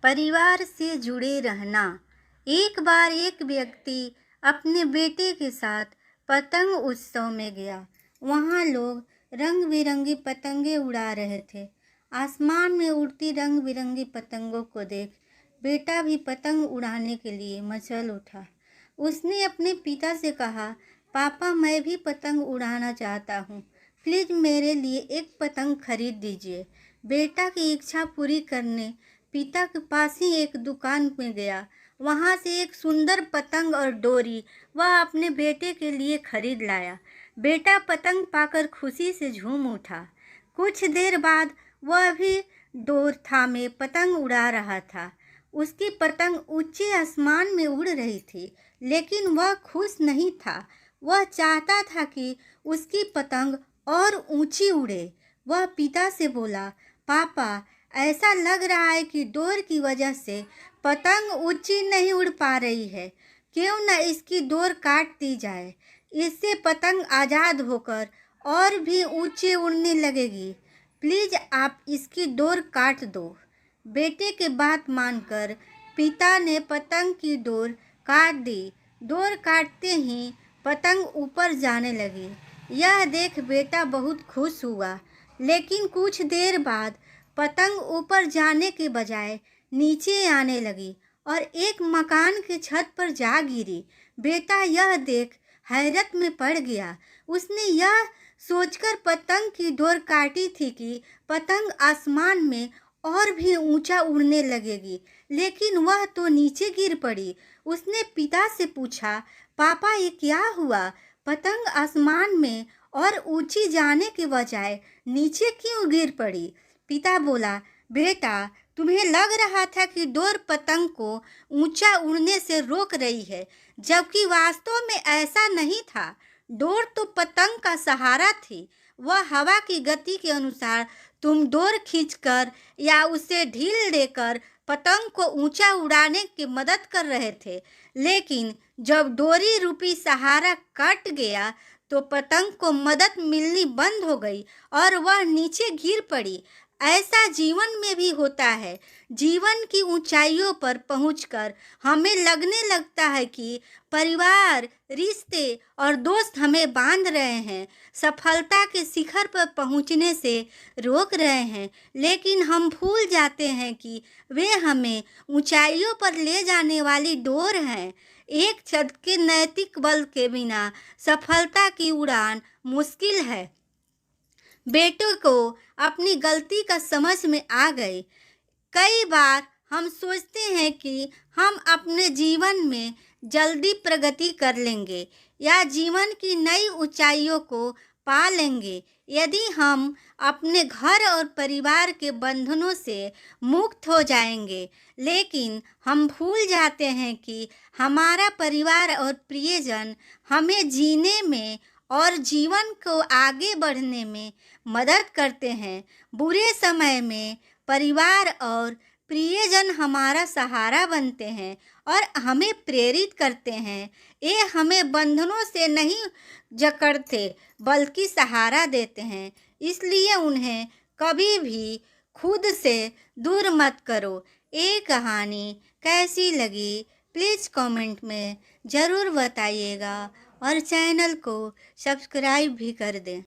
परिवार से जुड़े रहना। एक बार एक व्यक्ति अपने बेटे के साथ पतंग उत्सव में गया। वहाँ लोग रंग बिरंगी पतंगे उड़ा रहे थे। आसमान में उड़ती रंग बिरंगी पतंगों को देख बेटा भी पतंग उड़ाने के लिए मचल उठा। उसने अपने पिता से कहा, पापा मैं भी पतंग उड़ाना चाहता हूँ, प्लीज़ मेरे लिए एक पतंग खरीद दीजिए। बेटा की इच्छा पूरी करने पिता के पास ही एक दुकान में गया। वहाँ से एक सुंदर पतंग और डोरी वह अपने बेटे के लिए खरीद लाया। बेटा पतंग पाकर खुशी से झूम उठा। कुछ देर बाद वह भी डोर थामे पतंग उड़ा रहा था। उसकी पतंग ऊंचे आसमान में उड़ रही थी, लेकिन वह खुश नहीं था। वह चाहता था कि उसकी पतंग और ऊंची उड़े। वह पिता से बोला, पापा ऐसा लग रहा है कि डोर की वजह से पतंग ऊंची नहीं उड़ पा रही है। क्यों न इसकी डोर काट दी जाए, इससे पतंग आज़ाद होकर और भी ऊंचे उड़ने लगेगी। प्लीज़ आप इसकी डोर काट दो। बेटे के बात मानकर पिता ने पतंग की डोर काट दी। डोर काटते ही पतंग ऊपर जाने लगी। यह देख बेटा बहुत खुश हुआ, लेकिन कुछ देर बाद पतंग ऊपर जाने के बजाय नीचे आने लगी और एक मकान के छत पर जा गिरी। बेटा यह देख हैरत में पड़ गया। उसने यह सोचकर पतंग की डोर काटी थी कि पतंग आसमान में और भी ऊंचा उड़ने लगेगी, लेकिन वह तो नीचे गिर पड़ी। उसने पिता से पूछा, पापा ये क्या हुआ? पतंग आसमान में और ऊंची जाने के बजाय नीचे क्यों गिर पड़ी? पिता बोला, बेटा तुम्हें लग रहा था कि डोर पतंग को ऊंचा उड़ने से रोक रही है, जबकि वास्तव में ऐसा नहीं था। डोर तो पतंग का सहारा थी। वह हवा की गति के अनुसार तुम डोर खींचकर या उसे ढील देकर पतंग को ऊंचा उड़ाने की मदद कर रहे थे, लेकिन जब डोरी रूपी सहारा कट गया तो पतंग को मदद मिलनी बंद हो गई और वह नीचे गिर पड़ी। ऐसा जीवन में भी होता है। जीवन की ऊंचाइयों पर पहुंचकर हमें लगने लगता है कि परिवार, रिश्ते और दोस्त हमें बांध रहे हैं, सफलता के शिखर पर पहुंचने से रोक रहे हैं, लेकिन हम भूल जाते हैं कि वे हमें ऊंचाइयों पर ले जाने वाली डोर हैं। एक छत के नैतिक बल के बिना सफलता की उड़ान मुश्किल है। बेटों को अपनी गलती का समझ में आ गई। कई बार हम सोचते हैं कि हम अपने जीवन में जल्दी प्रगति कर लेंगे या जीवन की नई ऊंचाइयों को पा लेंगे यदि हम अपने घर और परिवार के बंधनों से मुक्त हो जाएंगे, लेकिन हम भूल जाते हैं कि हमारा परिवार और प्रियजन हमें जीने में और जीवन को आगे बढ़ने में मदद करते हैं। बुरे समय में परिवार और प्रियजन हमारा सहारा बनते हैं और हमें प्रेरित करते हैं। ये हमें बंधनों से नहीं जकड़ते, बल्कि सहारा देते हैं। इसलिए उन्हें कभी भी खुद से दूर मत करो। ये कहानी कैसी लगी प्लीज़ कमेंट में ज़रूर बताइएगा और चैनल को सब्सक्राइब भी कर दें।